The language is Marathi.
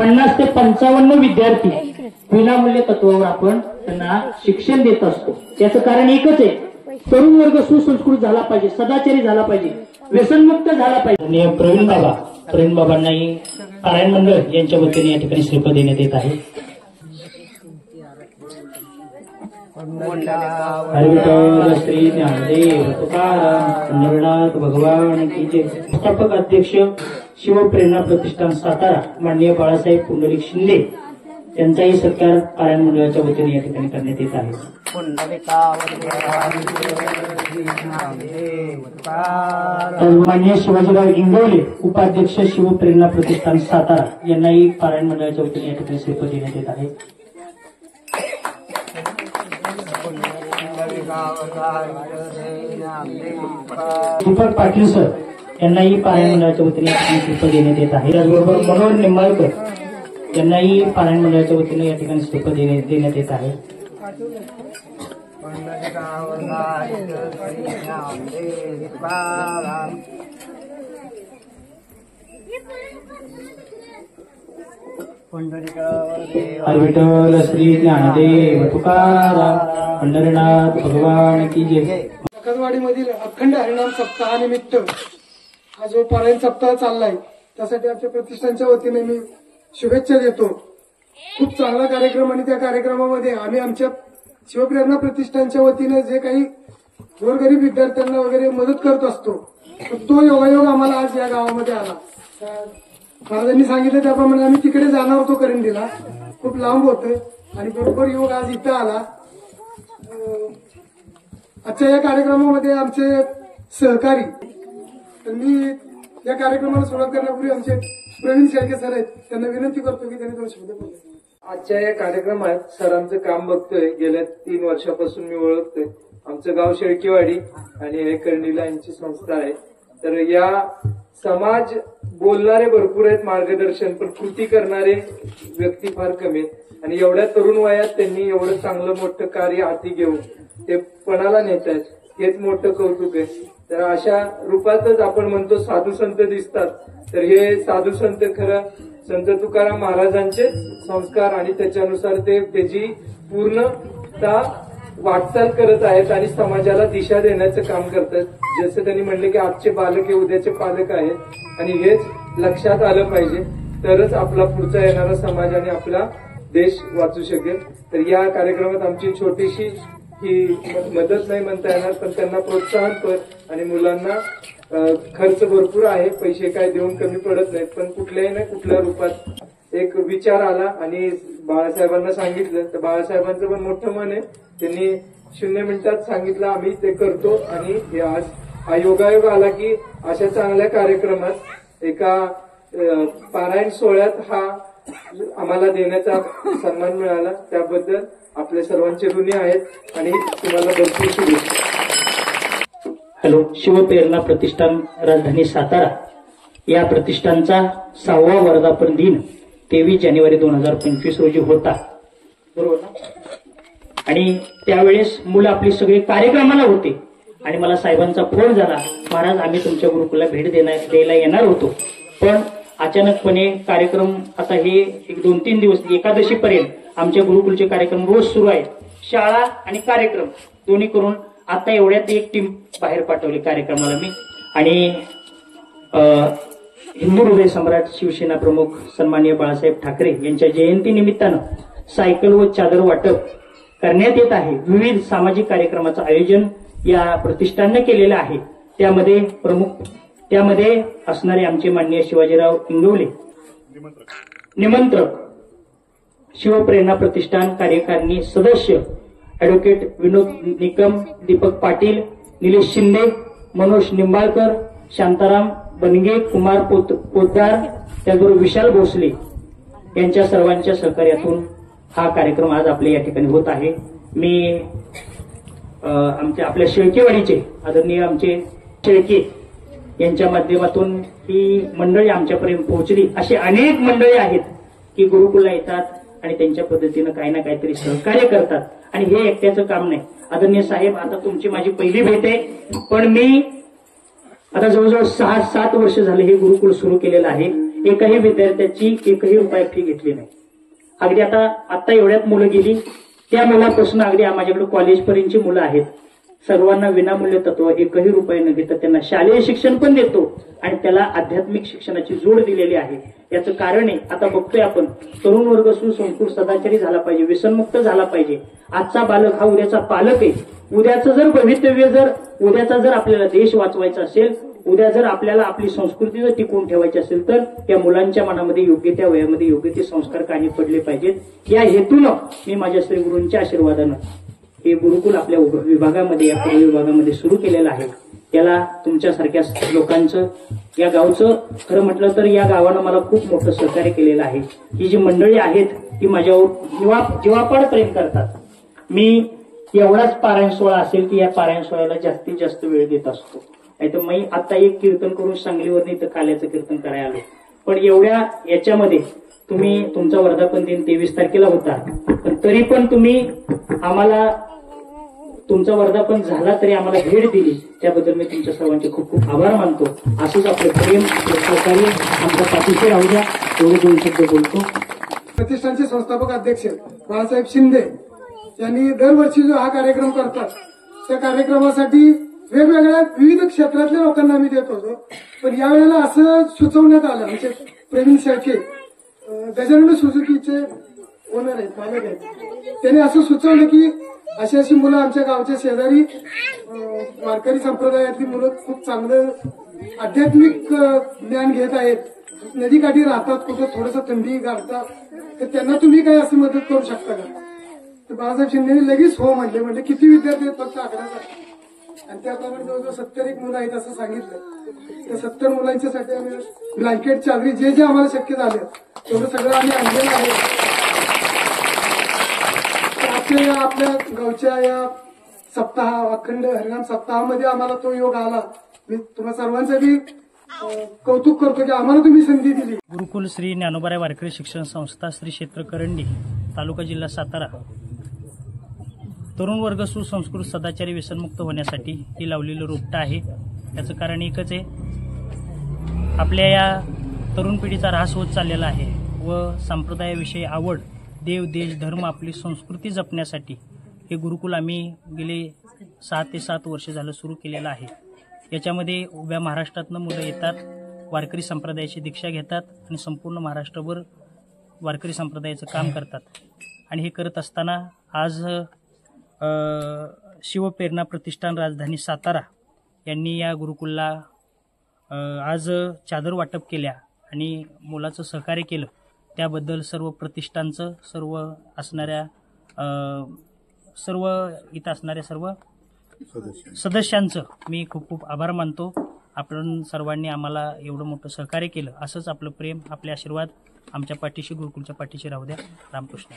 50 ते 55 विद्यार्थी विनामूल्य तत्वावर आपण त्यांना शिक्षण देत असतो। याचं कारण एकच आहे, तरुण वर्ग सुसंस्कृत झाला पाहिजे, सदाचारी झाला पाहिजे, व्यसनमुक्त झाला पाहिजे। आणि प्रवीण बाबांनाही पारायण मंडळ यांच्या वतीने या ठिकाणी श्रीफळ देण्यात येत आहे। हरिविठ्ठल श्री ज्ञानदेव तुकाराम पंढरीनाथ भगवान की जय। संस्थापक अध्यक्ष शिवप्रेरणा प्रतिष्ठान सातारा माननीय बाळासाहेब पुंडलिक शिंदे यांचाही सत्कार पारायण मंडळाच्या वतीने या ठिकाणी करण्यात येत आहे। माननीय शिवाजीराव इंगवले उपाध्यक्ष शिवप्रेरणा प्रतिष्ठान सातारा यांनाही पारायण मंडळाच्या वतीने या ठिकाणी श्रीफळ देण्यात येत आहे। दीपक पाटील सर यांनाही पारायण मंडळाच्या वतीने या ठिकाणी श्रीफळ देण्यात येत आहे। त्याचबरोबर मनोहर निंबाळकर यांनाही पारायण मंडळाच्या वतीने या ठिकाणी श्रीफळ देण्यात येत आहे। हरिविठ्ठल श्री ज्ञानदेव तुकाराम पंढरीनाथ भगवान की जय। मधील अखंड हरिनाम सप्ताहानिमित्त हा जो पारायण सप्ताह चाललाय त्यासाठी आमच्या प्रतिष्ठानच्या वतीने मी शुभेच्छा देतो। खूप चांगला कार्यक्रम आणि त्या कार्यक्रमामध्ये आम्ही आमच्या शिवप्रेरणा प्रतिष्ठानच्या वतीने जे काही गोरगरीब विद्यार्थ्यांना वगैरे मदत करत असतो, तो योगायोग आम्हाला आज या गावामध्ये आला। महाराजांनी सांगितलं त्याप्रमाणे आम्ही तिकडे जाणार होतो करंडीला, खूप लांब होतोय आणि बरोबर योग आज इथं आला। आजच्या या कार्यक्रमामध्ये आमचे सहकारी, तर मी या कार्यक्रमाला सुरुवात करण्यापूर्वी आमचे प्रवीण शेळके सर आहेत, त्यांना विनंती करतो की त्यांनी 2 शब्द बोलावे। आजच्या या कार्यक्रमात सरांचं काम बघतोय, गेल्या 3 वर्षापासून मी ओळखतोय। आमचं गाव शेळकेवाडी आणि हे कर्णीला यांची संस्था आहे। तर या समाज बोलणारे भरपूर आहेत मार्गदर्शन, पण कृती करणारे व्यक्ती फार कमी आहेत आणि एवढ्या तरुण वयात त्यांनी एवढं चांगलं मोठं कार्य हाती घेऊन ते पणाला नेत आहेत, हेच मोठं कौतुक आहे। तर अशा रूपातच आपण म्हणतो साधू संत दिसतात, तर हे साधू संत खरं संत तुकाराम महाराजांचे संस्कार आणि त्याच्यानुसार ते त्याची पूर्णता वाटचाल करत आहेत आणि समाजाला दिशा देण्याचं काम करतात। जसं त्यांनी म्हणले की आजचे बालक हे उद्याचे पालक आहेत आणि हेच लक्षात आलं पाहिजे, तरच आपला पुढचा येणारा समाज आणि आपला देश वाचू शकेल। तर या कार्यक्रमात आमची छोटीशी ही मदत नाही म्हणता येणार, पण त्यांना प्रोत्साहनपर आणि मुलांना खर्च भरपूर आहे, पैसे काय देऊन कमी पडत नाहीत, पण कुठल्याही ना कुठल्या रूपात एक विचार आला आणि बाळासाहेबांना सांगितलं, तर बाळासाहेबांचं पण मोठं मन आहे, त्यांनी 0 मिनिटात सांगितलं आम्ही ते करतो। आणि हे आज हा योगायोग आला की अशा चांगल्या कार्यक्रमात एका पारायण सोहळ्यात हा आम्हाला देण्याचा सन्मान मिळाला, त्याबद्दल आपले सर्वांचे ऋणी आहेत आणि तुम्हाला भरपूर शुभेच्छा। हॅलो, शिवप्रेरणा प्रतिष्ठान राजधानी सातारा या प्रतिष्ठानचा 6वा वर्धापन दिन 23 जानेवारी 2025 रोजी होता, बरोबर ना? आणि त्यावेळेस मुलं आपली सगळे कार्यक्रमाला होते आणि मला साहेबांचा फोन झाला, महाराज आम्ही तुमच्या गुरुकुलला भेट द्यायला येणार होतो, पण अचानकपणे कार्यक्रम आता हे 1-2-3 दिवस एकादशी पर्यंत आमच्या गुरुकुलचे कार्यक्रम रोज सुरू आहेत, शाळा आणि कार्यक्रम दोन्ही करून आता एवढ्यात एक टीम बाहेर पाठवली कार्यक्रमाला मी। आणि हिंदू हृदय सम्राट शिवसेना प्रमुख सन्माननीय बाळासाहेब ठाकरे यांच्या जयंती निमित्तानं सायकल व चादर वाटप करण्यात येत आहे। विविध सामाजिक कार्यक्रमाचं आयोजन या प्रतिष्ठानने केलेलं आहे। त्यामध्ये असणारे आमचे माननीय शिवाजीराव इंगवले निमंत्रक, शिवप्रेरणा प्रतिष्ठान कार्यकारिणी सदस्य ऍडव्होकेट विनोद निकम, दीपक पाटील, निलेश शिंदे, मनोज निंबाळकर, शांताराम बनगे, कुमार पोतदार, त्याचबरोबर विशाल भोसले यांच्या सर्वांच्या सहकार्यातून हा कार्यक्रम आज आपल्या या ठिकाणी होत आहे। मी आपल्या शेळकेवाडीचे आदरणीय आमचे शेळके यांच्या माध्यमातून ही मंडळी आमच्यापर्यंत पोहोचली। अशी अनेक मंडळी आहेत की गुरुकुलला येतात आणि त्यांच्या पद्धतीनं काही ना काहीतरी सहकार्य करतात आणि हे एकट्याचं काम नाही। आदरणीय साहेब, आता तुमची माझी पहिली भेट आहे, पण मी आता जवळजवळ 6-7 वर्ष झाले हे गुरुकुल सुरू केलेलं आहे। एकही विद्यार्थ्याची एकही रुपया फी घेतली नाही. अगदी आता एवढ्यात मुलं गेली, त्या मुलापासून अगदी माझ्याकडे कॉलेजपर्यंतची मुलं आहेत. सर्वांना विनामूल्य तत्व, एकही रुपये न घेता त्यांना शालेय शिक्षण पण देतो आणि त्याला आध्यात्मिक शिक्षणाची जोड दिलेली आहे. याचं कारण आहे, आता बघतोय आपण, तरुण वर्ग सुसंस्कृत सदाचारी झाला पाहिजे, व्यसनमुक्त झाला पाहिजे. आजचा बालक हा उद्याचा पालक आहे. उद्याचं जर भवितव्य उद्याचा जर आपल्याला देश वाचवायचा असेल, उद्या जर आपल्याला आपली संस्कृती जर टिकवून ठेवायची असेल, तर त्या मुलांच्या मनामध्ये योग्य त्या वयामध्ये योग्य ते संस्कार काही पडले पाहिजेत. या हेतूनं मी माझ्या श्री गुरूंच्या आशीर्वादानं हे गुरुकुल आपल्या विभागामध्ये, या पूर्व विभागामध्ये सुरू केलेलं आहे. याला तुमच्यासारख्या लोकांचं, या गावचं, खरं म्हटलं तर या गावानं मला खूप मोठं सहकार्य केलेलं आहे. ही जी मंडळी आहेत ती माझ्यावर जीवापाड प्रेम करतात. मी एवढाच पारायण सोहळा असेल की या पारायण सोहळ्याला जास्तीत जास्त वेळ देत असतो. नाही तर मी आता एक कीर्तन करून सांगलीवर इथं काल्याचं कीर्तन करायला आलो. पण एवढ्या याच्यामध्ये तुम्ही तुमचा वर्धापन दिन 23 तारखेला होता, पण तरी पण तुम्ही आम्हाला तुमचा वर्धापन झाला तरी आम्हाला भेट दिली, त्याबद्दल मी तुमच्या सर्वांचे खूप खूप आभार मानतो. असंच आपलं प्रेम, सहकार्य आमच्या पाठीशी राहू द्या. एवढे 2 शब्द बोलतो. प्रतिष्ठानचे संस्थापक अध्यक्ष बाळासाहेब शिंदे यांनी दरवर्षी जो हा कार्यक्रम करतात, त्या कार्यक्रमासाठी वेगवेगळ्या विविध क्षेत्रातल्या लोकांना आम्ही देत होतो. पण यावेळेला असं सुचवण्यात आलं, म्हणजे प्रवीण शेळके, गजानन सुझुकीचे ओनर आहेत, मालक आहेत, त्यांनी असं सुचवलं की अशी अशी मुलं आमच्या गावच्या शेजारी वारकरी संप्रदायातली मुलं खूप चांगलं आध्यात्मिक ज्ञान घेत आहेत, नदीकाठी राहतात, कुठं थोडंसं थंडी गारतात, तर त्यांना तुम्ही काय अशी मदत करू शकता का? तर बाळासाहेब शिंदेने लगेच हो म्हणले किती विद्यार्थी आहेत फक्त आकड्याचा, आणि त्याप्रमाणे जवळजवळ 70 मुलं आहेत असं सांगितलं. त्या 70 मुलांच्यासाठी आम्ही ब्लँकेट, चादरी, जे आम्हाला शक्य झालं तेवढं सगळं आम्ही आणलेलं आहे. आपल्या गावच्या या सप्ताह, अखंड हरिनाम सप्ताहामध्ये आम्हाला तो योग आला. मी तुम्हा सर्वांचं बी कौतुक करतो की आम्हाला तुम्ही संधी दिली. गुरुकुल श्री ज्ञानोबाराय वारकरी शिक्षण संस्था, श्री क्षेत्र करंडी, तालुका जिल्हा सातारा, तरुण वर्ग सुसंस्कृत सदाचारी व्यसनमुक्त होण्यासाठी ही लावलेलं रोपटं आहे. याचं कारण एकच आहे, आपल्या या तरुण पिढीचा ऱ्हास होत चाललेला आहे व संप्रदायाविषयी आवड, देव, देश, धर्म, आपली संस्कृती जपण्यासाठी हे गुरुकुल आम्ही गेले 6 ते 7 वर्ष झालं सुरू केलेलं आहे. याच्यामध्ये उभ्या महाराष्ट्रातनं मुलं येतात, वारकरी संप्रदायाची दीक्षा घेतात आणि संपूर्ण महाराष्ट्रभर वारकरी संप्रदायाचं काम करतात. आणि हे करत असताना आज शिवप्रेरणा प्रतिष्ठान राजधानी सातारा यांनी या गुरुकुलला आज चादर वाटप केल्या आणि मुलाचं सहकार्य केलं. त्याबद्दल सर्व प्रतिष्ठानचं, सर्व इथं असणाऱ्या सर्व सदस्यांचं मी खूप खूप आभार मानतो. आपण सर्वांनी आम्हाला एवढं मोठं सहकार्य केलं. असंच आपलं प्रेम, आपले आशीर्वाद आमच्या पाठीशी, गुरुकुलच्या पाठीशी राहू द्या. रामकृष्ण.